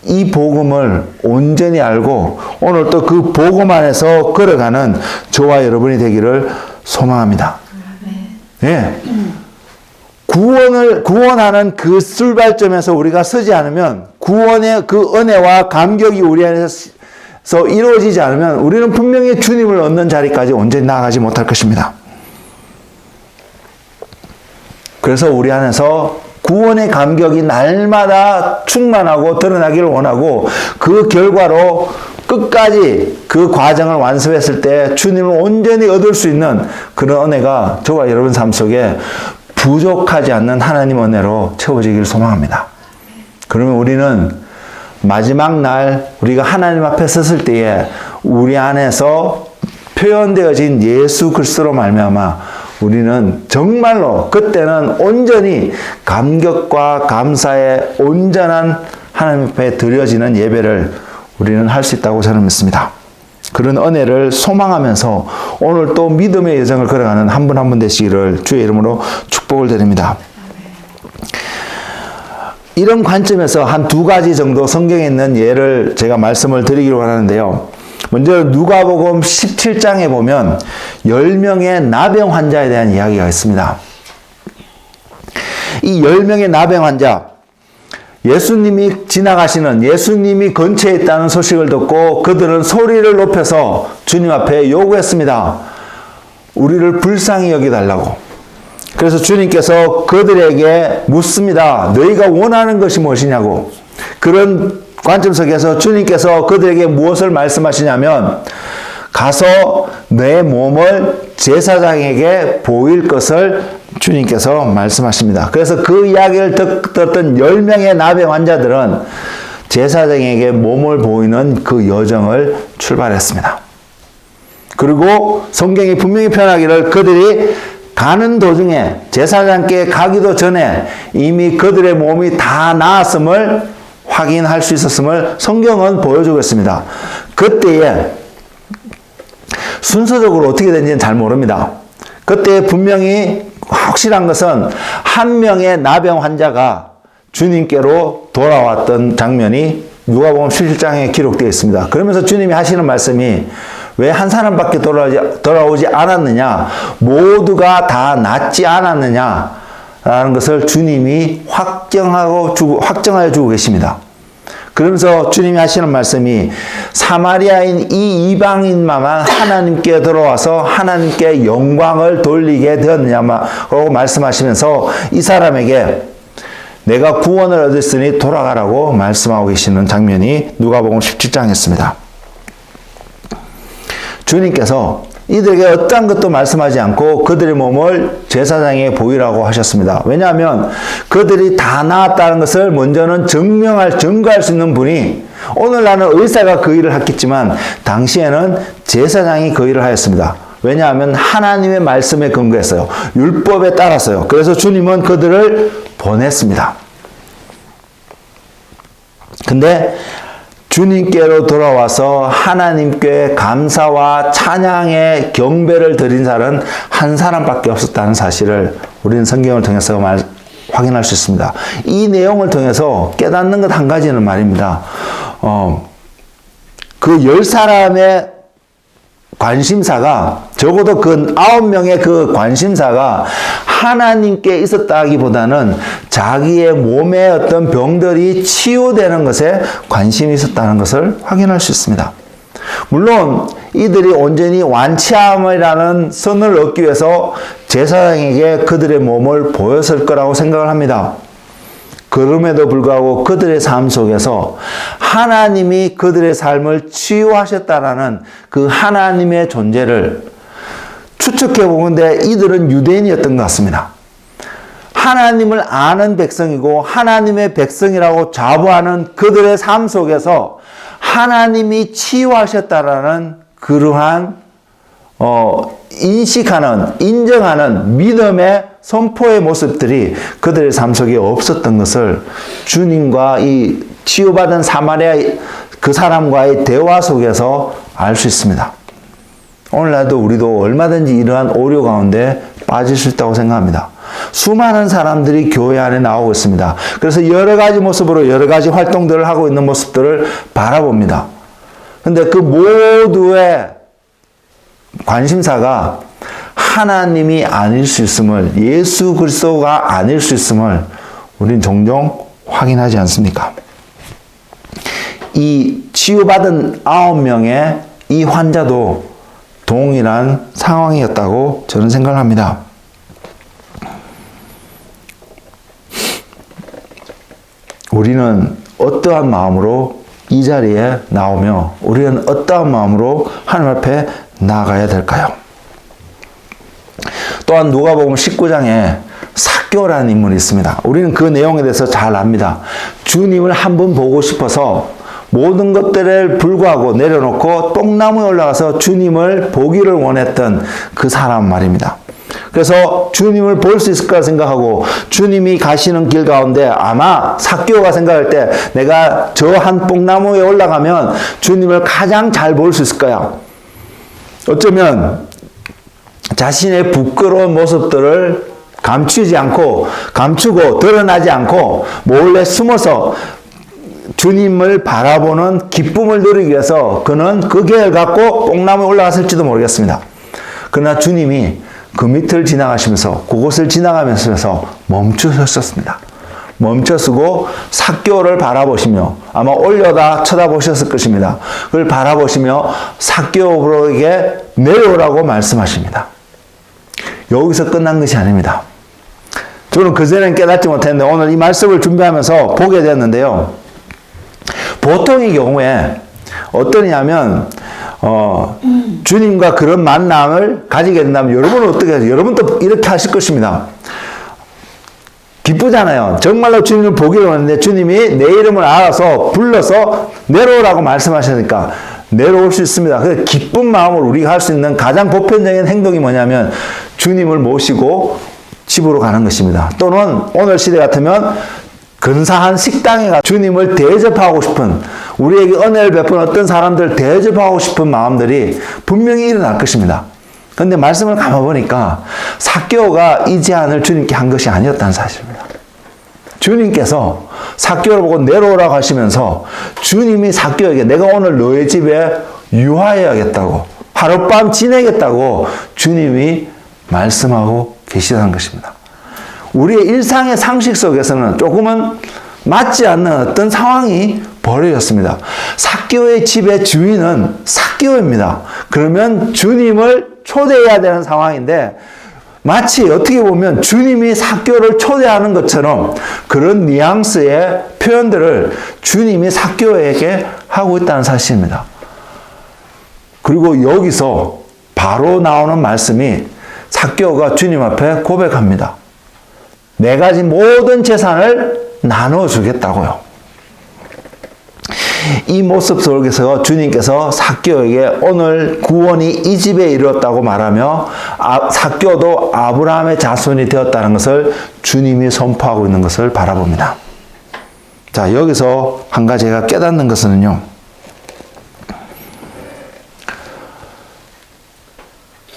이 복음을 온전히 알고 오늘 또 그 복음 안에서 걸어가는 저와 여러분이 되기를 소망합니다. 예. 구원하는 그 출발점에서 우리가 서지 않으면 구원의 그 은혜와 감격이 우리 안에서 이루어지지 않으면 우리는 분명히 주님을 얻는 자리까지 온전히 나아가지 못할 것입니다. 그래서 우리 안에서 구원의 감격이 날마다 충만하고 드러나기를 원하고 그 결과로 끝까지 그 과정을 완수했을 때 주님을 온전히 얻을 수 있는 그런 은혜가 저와 여러분 삶 속에 부족하지 않는 하나님 은혜로 채워지기를 소망합니다. 그러면 우리는 마지막 날 우리가 하나님 앞에 섰을 때에 우리 안에서 표현되어진 예수 그리스도로 말미암아 우리는 정말로 그때는 온전히 감격과 감사의 온전한 하나님 앞에 드려지는 예배를 우리는 할 수 있다고 저는 믿습니다. 그런 은혜를 소망하면서 오늘 또 믿음의 여정을 걸어가는 한 분 한 분 되시기를 주의 이름으로 축복을 드립니다. 이런 관점에서 한 두 가지 정도 성경에 있는 예를 제가 말씀을 드리기로 하는데요. 먼저 누가복음 17장에 보면 10명의 나병 환자에 대한 이야기가 있습니다. 이 10명의 나병 환자, 예수님이 지나가시는 예수님이 근처에 있다는 소식을 듣고 그들은 소리를 높여서 주님 앞에 요구했습니다. 우리를 불쌍히 여기달라고. 그래서 주님께서 그들에게 묻습니다. 너희가 원하는 것이 무엇이냐고. 그런 관점 속에서 주님께서 그들에게 무엇을 말씀하시냐면 가서 내 몸을 제사장에게 보일 것을 주님께서 말씀하십니다. 그래서 그 이야기를 듣던 10명의 나병 환자들은 제사장에게 몸을 보이는 그 여정을 출발했습니다. 그리고 성경이 분명히 표현하기를 그들이 가는 도중에 제사장께 가기도 전에 이미 그들의 몸이 다 나았음을 확인할 수 있었음을 성경은 보여주고 있습니다. 그때에 순서적으로 어떻게 된지는 잘 모릅니다. 그때 분명히 확실한 것은 한 명의 나병 환자가 주님께로 돌아왔던 장면이 누가복음 17장에 기록되어 있습니다. 그러면서 주님이 하시는 말씀이 왜 한 사람밖에 돌아오지 않았느냐? 모두가 다 낫지 않았느냐? 라는 것을 주님이 확정하여 주고 계십니다. 그러면서 주님이 하시는 말씀이 사마리아인 이 이방인만 하나님께 들어와서 하나님께 영광을 돌리게 되었느냐고 말씀하시면서 이 사람에게 내가 구원을 얻었으니 돌아가라고 말씀하고 계시는 장면이 누가복음 17장이었습니다. 주님께서 이들에게 어떠한 것도 말씀하지 않고 그들의 몸을 제사장에게 보이라고 하셨습니다. 왜냐하면 그들이 다 나았다는 것을 먼저는 증거할 수 있는 분이 오늘날은 의사가 그 일을 했겠지만 당시에는 제사장이 그 일을 하였습니다. 왜냐하면 하나님의 말씀에 근거했어요. 율법에 따랐어요. 그래서 주님은 그들을 보냈습니다. 근데 주님께로 돌아와서 하나님께 감사와 찬양의 경배를 드린 자는 한 사람밖에 없었다는 사실을 우리는 성경을 통해서 확인할 수 있습니다. 이 내용을 통해서 깨닫는 것 한 가지는 말입니다. 그 10사람의 관심사가, 적어도 그 9명의 그 관심사가 하나님께 있었다기보다는 자기의 몸의 어떤 병들이 치유되는 것에 관심이 있었다는 것을 확인할 수 있습니다. 물론 이들이 온전히 완치함이라는 선을 얻기 위해서 제사장에게 그들의 몸을 보였을 거라고 생각을 합니다. 그럼에도 불구하고 그들의 삶 속에서 하나님이 그들의 삶을 치유하셨다라는 그 하나님의 존재를 추측해 보는데 이들은 유대인이었던 것 같습니다. 하나님을 아는 백성이고 하나님의 백성이라고 자부하는 그들의 삶 속에서 하나님이 치유하셨다라는 그러한 인식하는, 인정하는 믿음의 선포의 모습들이 그들의 삶 속에 없었던 것을 주님과 이 치유받은 사마리아 그 사람과의 대화 속에서 알 수 있습니다. 오늘날도 우리도 얼마든지 이러한 오류 가운데 빠질 수 있다고 생각합니다. 수많은 사람들이 교회 안에 나오고 있습니다. 그래서 여러 가지 모습으로 여러 가지 활동들을 하고 있는 모습들을 바라봅니다. 근데 그 모두의 관심사가 하나님이 아닐 수 있음을, 예수 그리스도가 아닐 수 있음을 우리는 종종 확인하지 않습니까? 이 치유받은 9명의 이 환자도 동일한 상황이었다고 저는 생각을 합니다. 우리는 어떠한 마음으로 이 자리에 나오며 우리는 어떠한 마음으로 하나님 앞에 나아가야 될까요? 또한 누가복음 19장에 삭개오라는 인물이 있습니다. 우리는 그 내용에 대해서 잘 압니다. 주님을 한번 보고 싶어서 모든 것들을 불구하고 내려놓고 똥나무에 올라가서 주님을 보기를 원했던 그 사람 말입니다. 그래서 주님을 볼 수 있을 거라 생각하고 주님이 가시는 길 가운데 아마 삭개오가 생각할 때 내가 저 한 뽕나무에 올라가면 주님을 가장 잘 볼 수 있을 거야. 어쩌면 자신의 부끄러운 모습들을 감추고 드러나지 않고 몰래 숨어서 주님을 바라보는 기쁨을 누리기 위해서 그는 그 계획을 갖고 뽕나무에 올라갔을지도 모르겠습니다. 그러나 주님이 그 밑을 지나가시면서 그곳을 지나가면서 멈추셨습니다. 멈춰서고 삭개오를 바라보시며 아마 올려다 쳐다보셨을 것입니다. 그걸 바라보시며 삭개오에게 내려오라고 말씀하십니다. 여기서 끝난 것이 아닙니다. 저는 그전에는 깨닫지 못했는데 오늘 이 말씀을 준비하면서 보게 되었는데요. 보통의 경우에 어떠냐면 주님과 그런 만남을 가지게 된다면 여러분은 어떻게 하세요? 여러분도 이렇게 하실 것입니다. 기쁘잖아요. 정말로 주님을 보기를 원했는데 주님이 내 이름을 알아서 불러서 내려오라고 말씀하시니까 내려올 수 있습니다. 그래서 기쁜 마음으로 우리가 할 수 있는 가장 보편적인 행동이 뭐냐면 주님을 모시고 집으로 가는 것입니다. 또는 오늘 시대 같으면 근사한 식당에 가 주님을 대접하고 싶은, 우리에게 은혜를 베푸는 어떤 사람들 대접하고 싶은 마음들이 분명히 일어날 것입니다. 그런데 말씀을 감아보니까 삭개오가 이 제안을 주님께 한 것이 아니었다는 사실입니다. 주님께서 삭개오를 보고 내려오라고 하시면서 주님이 삭개오에게 내가 오늘 너의 집에 유하여야겠다고, 하룻밤 지내겠다고 주님이 말씀하고 계시다는 것입니다. 우리의 일상의 상식 속에서는 조금은 맞지 않는 어떤 상황이 벌어졌습니다. 삭개오의 집의 주인은 삭개오입니다. 그러면 주님을 초대해야 되는 상황인데 마치 어떻게 보면 주님이 삭개오를 초대하는 것처럼 그런 뉘앙스의 표현들을 주님이 삭개오에게 하고 있다는 사실입니다. 그리고 여기서 바로 나오는 말씀이 삭개오가 주님 앞에 고백합니다. 내 가진 모든 재산을 나눠주겠다고요. 이 모습 속에서 주님께서 삭개오에게 오늘 구원이 이 집에 이르렀다고 말하며 삭개오도 아브라함의 자손이 되었다는 것을 주님이 선포하고 있는 것을 바라봅니다. 자, 여기서 한 가지 제가 깨닫는 것은요.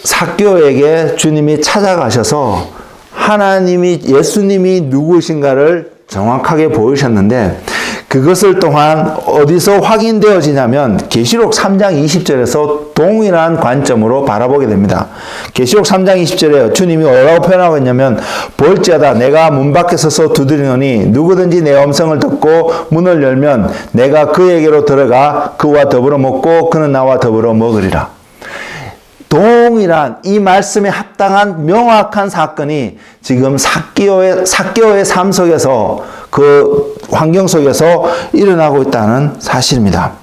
삭개오에게 주님이 찾아가셔서 예수님이 누구신가를 정확하게 보이셨는데 그것을 또한 어디서 확인되어지냐면 계시록 3장 20절에서 동일한 관점으로 바라보게 됩니다. 계시록 3장 20절에 주님이 뭐라고 표현하고 있냐면 볼지어다 내가 문 밖에 서서 두드리노니 누구든지 내 음성을 듣고 문을 열면 내가 그에게로 들어가 그와 더불어 먹고 그는 나와 더불어 먹으리라. 동일한 이 말씀에 합당한 명확한 사건이 지금 삭개오의 삶 속에서 그 환경 속에서 일어나고 있다는 사실입니다.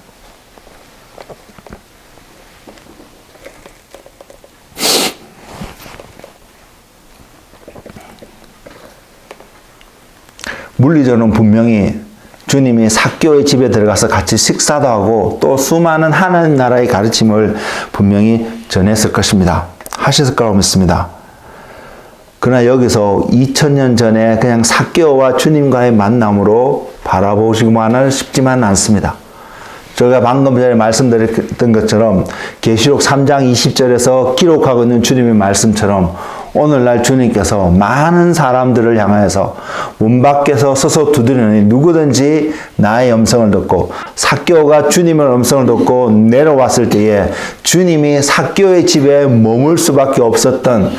물리적으로는 분명히 주님이 삭개오의 집에 들어가서 같이 식사도 하고 또 수많은 하나님 나라의 가르침을 분명히 전했을 것입니다. 하셨을 거라고 믿습니다. 그러나 여기서 2000년 전에 그냥 삭개오와 주님과의 만남으로 바라보시고만은 쉽지만 않습니다. 저희가 방금 전에 말씀드렸던 것처럼 계시록 3장 20절에서 기록하고 있는 주님의 말씀처럼 오늘날 주님께서 많은 사람들을 향하여서 문 밖에서 서서 두드리니 누구든지 나의 음성을 듣고 삭개오가 주님의 음성을 듣고 내려왔을 때에 주님이 삭개오의 집에 머물 수밖에 없었던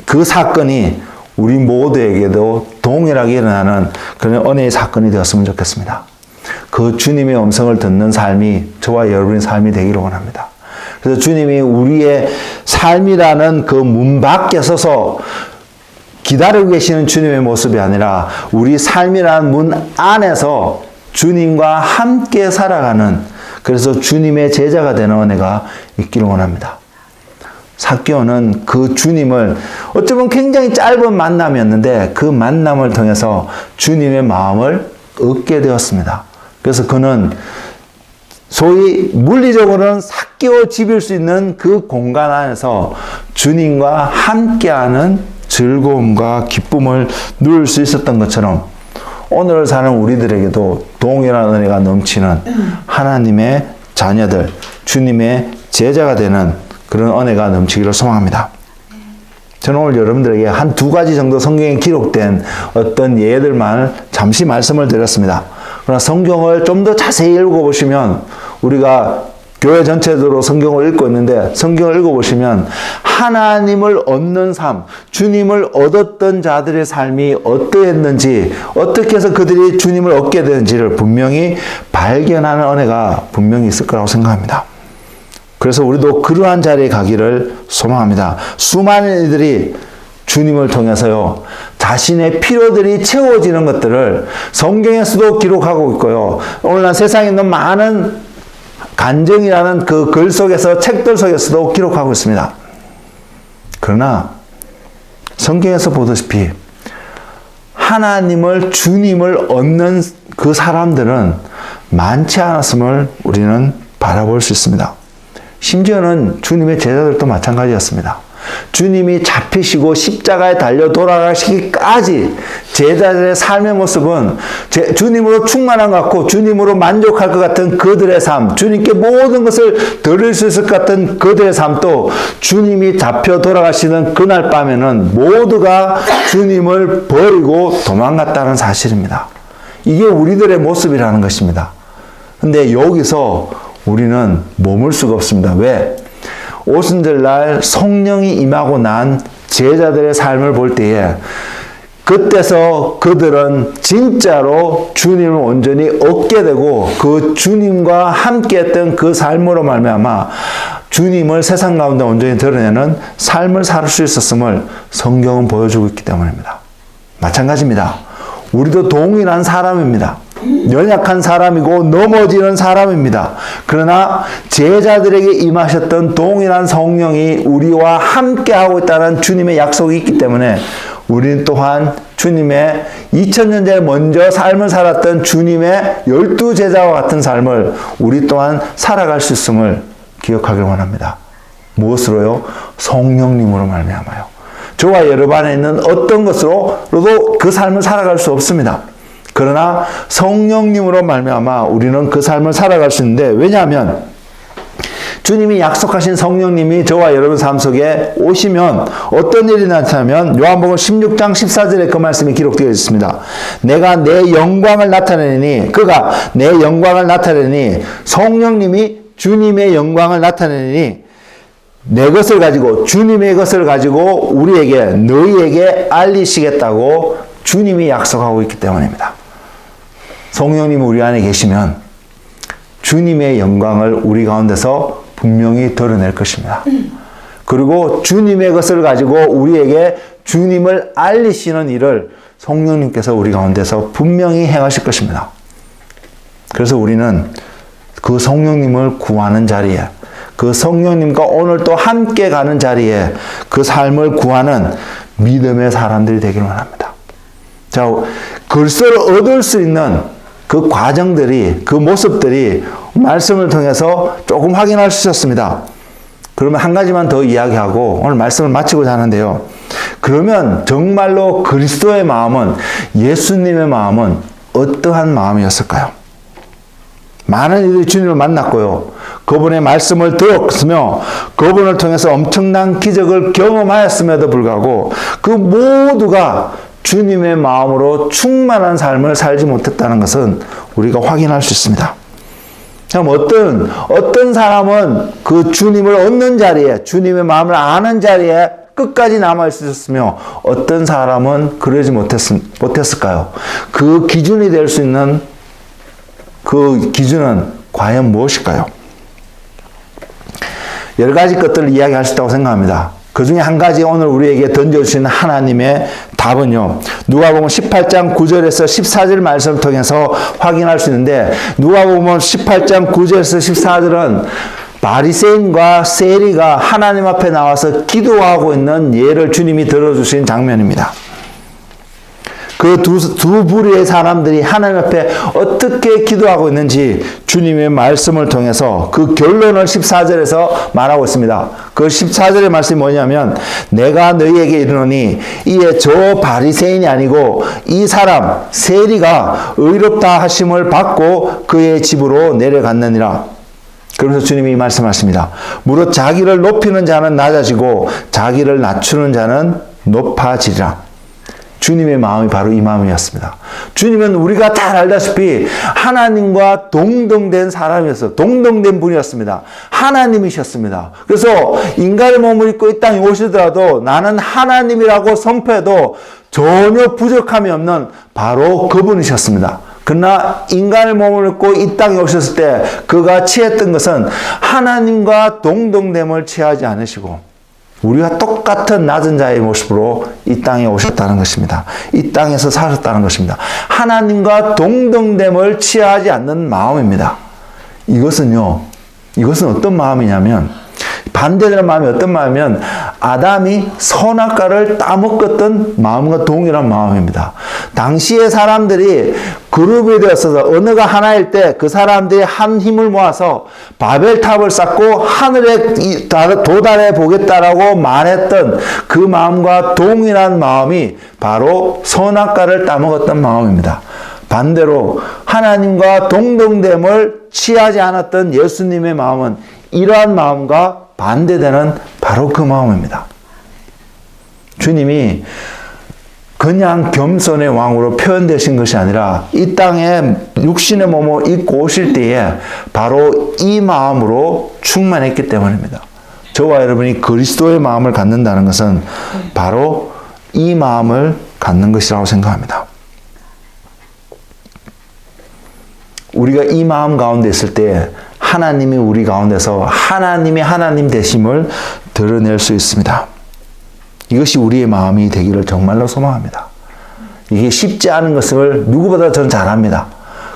그 사건이 우리 모두에게도 동일하게 일어나는 그런 은혜의 사건이 되었으면 좋겠습니다. 그 주님의 음성을 듣는 삶이 저와 여러분의 삶이 되기를 원합니다. 그래서 주님이 우리의 삶이라는 그 문 밖에 서서 기다리고 계시는 주님의 모습이 아니라 우리 삶이라는 문 안에서 주님과 함께 살아가는 그래서 주님의 제자가 되는 은혜가 있기를 원합니다. 삭개오는 그 주님을 어쩌면 굉장히 짧은 만남이었는데 그 만남을 통해서 주님의 마음을 얻게 되었습니다. 그래서 그는 소위 물리적으로는 삭개오 집일 수 있는 그 공간 안에서 주님과 함께하는 즐거움과 기쁨을 누릴 수 있었던 것처럼 오늘 사는 우리들에게도 동일한 은혜가 넘치는 하나님의 자녀들, 주님의 제자가 되는 그런 은혜가 넘치기를 소망합니다. 저는 오늘 여러분들에게 한 두 가지 정도 성경에 기록된 어떤 예들만 잠시 말씀을 드렸습니다. 그러나 성경을 좀 더 자세히 읽어보시면 우리가 교회 전체적으로 성경을 읽고 있는데 성경을 읽어보시면 하나님을 얻는 삶, 주님을 얻었던 자들의 삶이 어떠했는지 어떻게 해서 그들이 주님을 얻게 되는지를 분명히 발견하는 은혜가 분명히 있을 거라고 생각합니다. 그래서 우리도 그러한 자리에 가기를 소망합니다. 수많은 이들이 주님을 통해서요, 자신의 필요들이 채워지는 것들을 성경에서도 기록하고 있고요. 오늘날 세상에 있는 많은 간증이라는 그 글 속에서, 책들 속에서도 기록하고 있습니다. 그러나 성경에서 보다시피 하나님을, 주님을 얻는 그 사람들은 많지 않았음을 우리는 바라볼 수 있습니다. 심지어는 주님의 제자들도 마찬가지였습니다. 주님이 잡히시고 십자가에 달려 돌아가시기까지 제자들의 삶의 모습은 주님으로 충만한 것 같고 주님으로 만족할 것 같은 그들의 삶, 주님께 모든 것을 드릴 수 있을 것 같은 그들의 삶도 주님이 잡혀 돌아가시는 그날 밤에는 모두가 주님을 버리고 도망갔다는 사실입니다. 이게 우리들의 모습이라는 것입니다. 근데 여기서 우리는 머물 수가 없습니다. 왜? 오순절날 성령이 임하고 난 제자들의 삶을 볼 때에 그때서 그들은 진짜로 주님을 온전히 얻게 되고 그 주님과 함께했던 그 삶으로 말미암아 주님을 세상 가운데 온전히 드러내는 삶을 살 수 있었음을 성경은 보여주고 있기 때문입니다. 마찬가지입니다. 우리도 동일한 사람입니다. 연약한 사람이고 넘어지는 사람입니다. 그러나 제자들에게 임하셨던 동일한 성령이 우리와 함께하고 있다는 주님의 약속이 있기 때문에 우리는 또한 주님의 2000년 전에 먼저 삶을 살았던 주님의 12제자와 같은 삶을 우리 또한 살아갈 수 있음을 기억하길 원합니다. 무엇으로요? 성령님으로 말미암아요. 저와 여러분 안에 있는 어떤 것으로도 그 삶을 살아갈 수 없습니다. 그러나 성령님으로 말미암아 우리는 그 삶을 살아갈 수 있는데, 왜냐하면 주님이 약속하신 성령님이 저와 여러분 삶 속에 오시면 어떤 일이 나타나면 요한복음 16장 14절에 그 말씀이 기록되어 있습니다. 내가 내 영광을 나타내니 그가 내 영광을 나타내니 성령님이 주님의 영광을 나타내니 내 것을 가지고 주님의 것을 가지고 우리에게 너희에게 알리시겠다고 주님이 약속하고 있기 때문입니다. 성령님이 우리 안에 계시면 주님의 영광을 우리 가운데서 분명히 드러낼 것입니다. 그리고 주님의 것을 가지고 우리에게 주님을 알리시는 일을 성령님께서 우리 가운데서 분명히 행하실 것입니다. 그래서 우리는 그 성령님을 구하는 자리에, 그 성령님과 오늘 또 함께 가는 자리에 그 삶을 구하는 믿음의 사람들이 되기를 원합니다. 자, 글쎄를 얻을 수 있는 그 과정들이, 그 모습들이 말씀을 통해서 조금 확인할 수 있었습니다. 그러면 한 가지만 더 이야기하고 오늘 말씀을 마치고자 하는데요. 그러면 정말로 그리스도의 마음은, 예수님의 마음은 어떠한 마음이었을까요? 많은 이들이 주님을 만났고요. 그분의 말씀을 들었으며 그분을 통해서 엄청난 기적을 경험하였음에도 불구하고 그 모두가 주님의 마음으로 충만한 삶을 살지 못했다는 것은 우리가 확인할 수 있습니다. 그럼 어떤 사람은 그 주님을 얻는 자리에, 주님의 마음을 아는 자리에 끝까지 남아 있었으며 어떤 사람은 그러지 못했을까요? 그 기준이 될 수 있는 그 기준은 과연 무엇일까요? 여러 가지 것들을 이야기할 수 있다고 생각합니다. 그 중에 한 가지 오늘 우리에게 던져주시는 하나님의 답은요. 누가복음 18장 9절에서 14절 말씀을 통해서 확인할 수 있는데 누가복음 18장 9절에서 14절은 바리새인과 세리가 하나님 앞에 나와서 기도하고 있는 예를 주님이 들어주신 장면입니다. 그 두 부류의 사람들이 하나님 앞에 어떻게 기도하고 있는지 주님의 말씀을 통해서 그 결론을 14절에서 말하고 있습니다. 그 14절의 말씀이 뭐냐면 내가 너희에게 이르노니 이에 저 바리새인이 아니고 이 사람 세리가 의롭다 하심을 받고 그의 집으로 내려갔느니라. 그러면서 주님이 말씀하십니다. 무릇 자기를 높이는 자는 낮아지고 자기를 낮추는 자는 높아지리라. 주님의 마음이 바로 이 마음이었습니다. 주님은 우리가 다 알다시피 하나님과 동등된 사람이었어요. 동등된 분이었습니다. 하나님이셨습니다. 그래서 인간의 몸을 입고 이 땅에 오시더라도 나는 하나님이라고 선포해도 전혀 부족함이 없는 바로 그분이셨습니다. 그러나 인간의 몸을 입고 이 땅에 오셨을 때 그가 취했던 것은 하나님과 동등됨을 취하지 않으시고 우리가 똑같은 낮은 자의 모습으로 이 땅에 오셨다는 것입니다. 이 땅에서 사셨다는 것입니다. 하나님과 동등됨을 취하지 않는 마음입니다. 이것은 어떤 마음이냐면 반대되는 마음이 어떤 마음이면 아담이 선악과를 따먹었던 마음과 동일한 마음입니다. 당시의 사람들이 그룹이 되었어서 언어가 하나일 때 그 사람들이 한 힘을 모아서 바벨탑을 쌓고 하늘에 도달해 보겠다라고 말했던 그 마음과 동일한 마음이 바로 선악과를 따먹었던 마음입니다. 반대로 하나님과 동등됨을 취하지 않았던 예수님의 마음은 이러한 마음과 반대되는 바로 그 마음입니다. 주님이 그냥 겸손의 왕으로 표현되신 것이 아니라 이 땅에 육신의 몸을 입고 오실 때에 바로 이 마음으로 충만했기 때문입니다. 저와 여러분이 그리스도의 마음을 갖는다는 것은 바로 이 마음을 갖는 것이라고 생각합니다. 우리가 이 마음 가운데 있을 때 하나님이 우리 가운데서 하나님이 하나님 되심을 드러낼 수 있습니다. 이것이 우리의 마음이 되기를 정말로 소망합니다. 이게 쉽지 않은 것을 누구보다 전 잘합니다.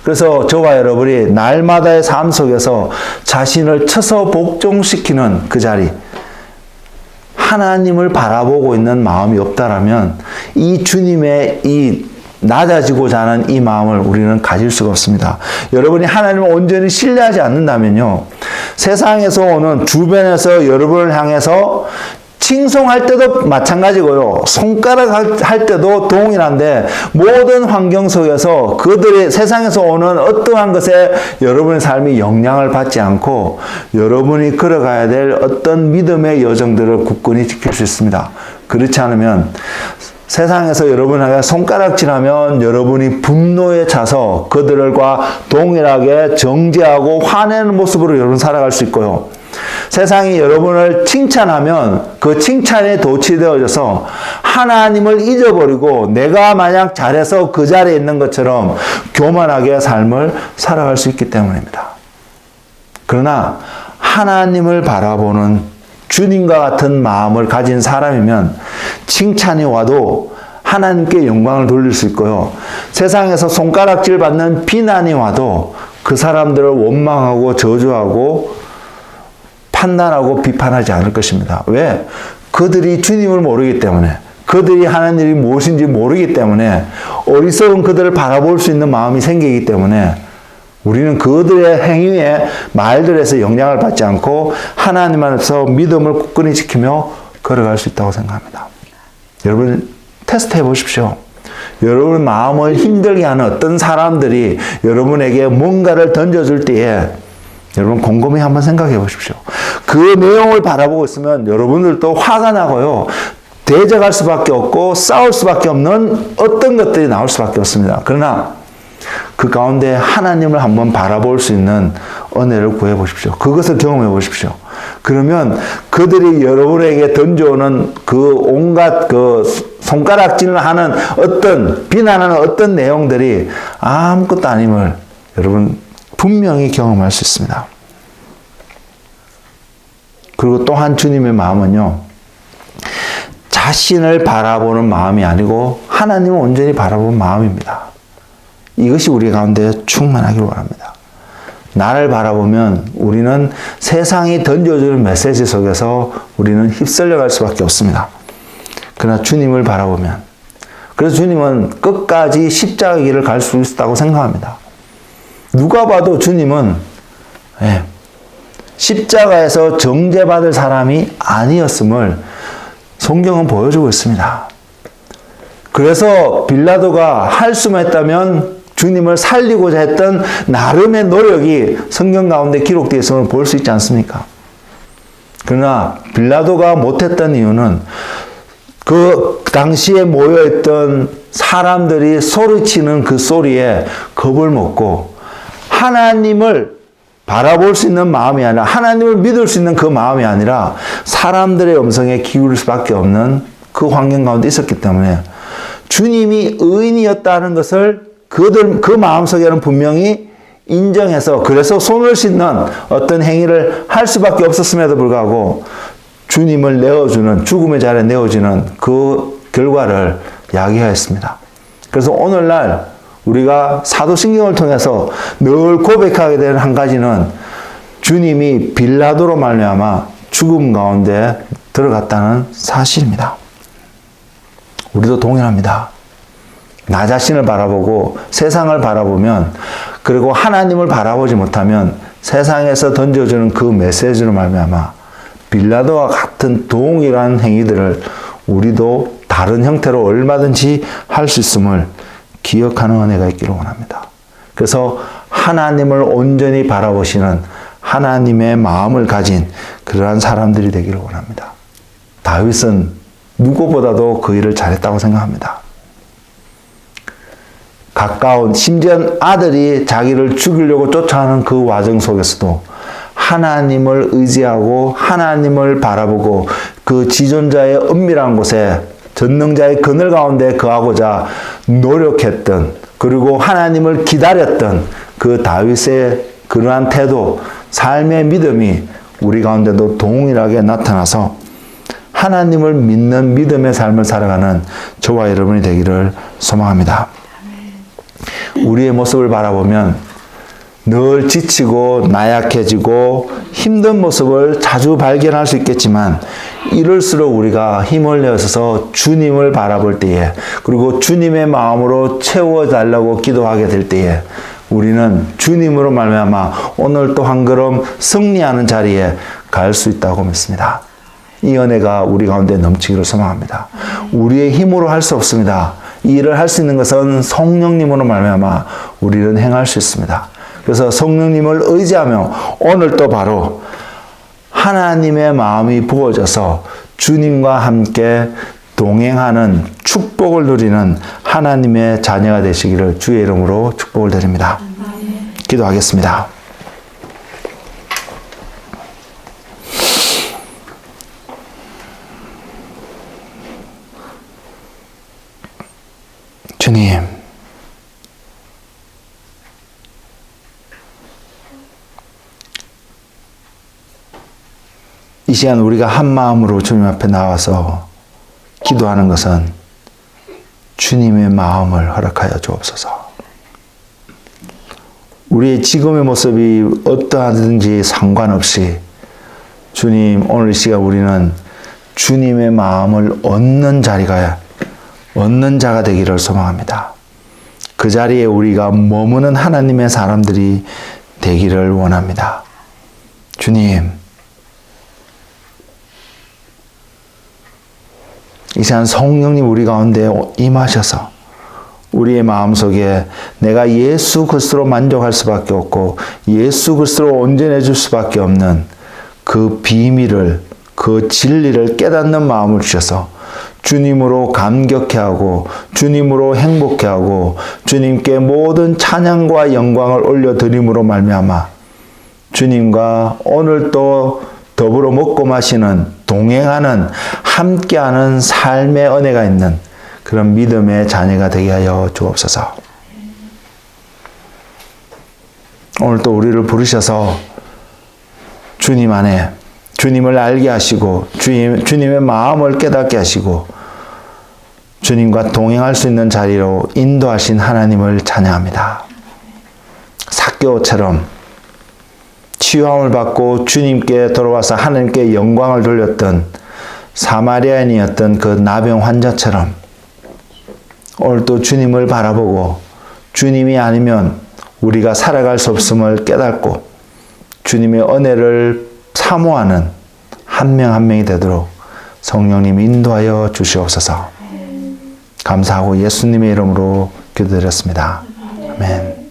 그래서 저와 여러분이 날마다의 삶 속에서 자신을 쳐서 복종시키는 그 자리, 하나님을 바라보고 있는 마음이 없다라면 이 주님의 이 낮아지고자 하는 이 마음을 우리는 가질 수가 없습니다. 여러분이 하나님을 온전히 신뢰하지 않는다면요, 세상에서 오는 주변에서 여러분을 향해서 칭송할 때도 마찬가지고요. 손가락 할 때도 동일한데 모든 환경 속에서 그들의 세상에서 오는 어떠한 것에 여러분의 삶이 영향을 받지 않고 여러분이 걸어가야 될 어떤 믿음의 여정들을 굳건히 지킬 수 있습니다. 그렇지 않으면 세상에서 여러분에게 손가락질하면 여러분이 분노에 차서 그들과 동일하게 정죄하고 화내는 모습으로 여러분 살아갈 수 있고요. 세상이 여러분을 칭찬하면 그 칭찬에 도취되어져서 하나님을 잊어버리고 내가 마냥 잘해서 그 자리에 있는 것처럼 교만하게 삶을 살아갈 수 있기 때문입니다. 그러나 하나님을 바라보는 주님과 같은 마음을 가진 사람이면 칭찬이 와도 하나님께 영광을 돌릴 수 있고요. 세상에서 손가락질 받는 비난이 와도 그 사람들을 원망하고 저주하고 판단하고 비판하지 않을 것입니다. 왜? 그들이 주님을 모르기 때문에, 그들이 하는 일이 무엇인지 모르기 때문에, 어리석은 그들을 바라볼 수 있는 마음이 생기기 때문에 우리는 그들의 행위에 말들에서 영향을 받지 않고 하나님 안에서 믿음을 굳건히 지키며 걸어갈 수 있다고 생각합니다. 여러분 테스트 해보십시오. 여러분 마음을 힘들게 하는 어떤 사람들이 여러분에게 뭔가를 던져줄 때에 여러분 곰곰이 한번 생각해 보십시오. 그 내용을 바라보고 있으면 여러분들도 화가 나고요. 대적할 수밖에 없고 싸울 수밖에 없는 어떤 것들이 나올 수밖에 없습니다. 그러나 그 가운데 하나님을 한번 바라볼 수 있는 은혜를 구해 보십시오. 그것을 경험해 보십시오. 그러면 그들이 여러분에게 던져오는 그 온갖 그 손가락질을 하는 어떤 비난하는 어떤 내용들이 아무것도 아님을 여러분 분명히 경험할 수 있습니다. 그리고 또한 주님의 마음은요, 자신을 바라보는 마음이 아니고 하나님을 온전히 바라보는 마음입니다. 이것이 우리 가운데 충만하기를 원합니다. 나를 바라보면 우리는 세상이 던져주는 메시지 속에서 우리는 휩쓸려 갈 수밖에 없습니다. 그러나 주님을 바라보면, 그래서 주님은 끝까지 십자가의 길을 갈 수 있다고 생각합니다. 누가 봐도 주님은 십자가에서 정죄받을 사람이 아니었음을 성경은 보여주고 있습니다. 그래서 빌라도가 할 수만 했다면 주님을 살리고자 했던 나름의 노력이 성경 가운데 기록되어 있음을 볼 수 있지 않습니까? 그러나 빌라도가 못했던 이유는 그 당시에 모여있던 사람들이 소리치는 그 소리에 겁을 먹고 하나님을 바라볼 수 있는 마음이 아니라 하나님을 믿을 수 있는 그 마음이 아니라 사람들의 음성에 기울일 수밖에 없는 그 환경 가운데 있었기 때문에 주님이 의인이었다는 것을 그 마음속에는 분명히 인정해서 그래서 손을 씻는 어떤 행위를 할 수밖에 없었음에도 불구하고 주님을 내어주는 죽음의 자리에 내어주는 그 결과를 야기하였습니다. 그래서 오늘날 우리가 사도신경을 통해서 늘 고백하게 되는 한 가지는 주님이 빌라도로 말미암아 죽음 가운데 들어갔다는 사실입니다. 우리도 동일합니다. 나 자신을 바라보고 세상을 바라보면 그리고 하나님을 바라보지 못하면 세상에서 던져주는 그 메시지로 말미암아 빌라도와 같은 동일한 행위들을 우리도 다른 형태로 얼마든지 할 수 있음을 기억하는 은혜가 있기를 원합니다. 그래서 하나님을 온전히 바라보시는 하나님의 마음을 가진 그러한 사람들이 되기를 원합니다. 다윗은 누구보다도 그 일을 잘했다고 생각합니다. 가까운 심지어 아들이 자기를 죽이려고 쫓아오는 그 과정 속에서도 하나님을 의지하고 하나님을 바라보고 그 지존자의 은밀한 곳에 전능자의 그늘 가운데 거하고자 노력했던 그리고 하나님을 기다렸던 그 다윗의 그러한 태도, 삶의 믿음이 우리 가운데도 동일하게 나타나서 하나님을 믿는 믿음의 삶을 살아가는 저와 여러분이 되기를 소망합니다. 우리의 모습을 바라보면 늘 지치고 나약해지고 힘든 모습을 자주 발견할 수 있겠지만 이럴수록 우리가 힘을 내어서 주님을 바라볼 때에 그리고 주님의 마음으로 채워달라고 기도하게 될 때에 우리는 주님으로 말미암아 오늘 또 한 걸음 승리하는 자리에 갈 수 있다고 믿습니다. 이 은혜가 우리 가운데 넘치기를 소망합니다. 우리의 힘으로 할 수 없습니다. 이 일을 할 수 있는 것은 성령님으로 말미암아 우리는 행할 수 있습니다. 그래서 성령님을 의지하며 오늘 또 바로 하나님의 마음이 부어져서 주님과 함께 동행하는 축복을 누리는 하나님의 자녀가 되시기를 주의 이름으로 축복을 드립니다. 기도하겠습니다. 주님, 이 시간 우리가 한 마음으로 주님 앞에 나와서 기도하는 것은 주님의 마음을 허락하여 주옵소서. 우리의 지금의 모습이 어떠하든지 상관없이 주님, 오늘 이 시간 우리는 주님의 마음을 얻는 자가 되기를 소망합니다. 그 자리에 우리가 머무는 하나님의 사람들이 되기를 원합니다. 주님, 이 시간 성령님 우리 가운데 임하셔서 우리의 마음속에 내가 예수 그리스도로 만족할 수밖에 없고 예수 그리스도로 온전해질 수밖에 없는 그 비밀을, 그 진리를 깨닫는 마음을 주셔서 주님으로 감격해하고 주님으로 행복해하고 주님께 모든 찬양과 영광을 올려드림으로 말미암아 주님과 오늘 또 더불어 먹고 마시는, 동행하는, 함께하는 삶의 은혜가 있는 그런 믿음의 자녀가 되게 하여 주옵소서. 오늘 또 우리를 부르셔서 주님 안에 주님을 알게 하시고 주님의 마음을 깨닫게 하시고 주님과 동행할 수 있는 자리로 인도하신 하나님을 찬양합니다. 삭개오처럼 치유함을 받고 주님께 돌아와서 하나님께 영광을 돌렸던 사마리아인이었던 그 나병 환자처럼 오늘 또 주님을 바라보고 주님이 아니면 우리가 살아갈 수 없음을 깨닫고 주님의 은혜를 사모하는 한 명 한 명이 되도록 성령님 인도하여 주시옵소서. 감사하고 예수님의 이름으로 기도드렸습니다. 아멘.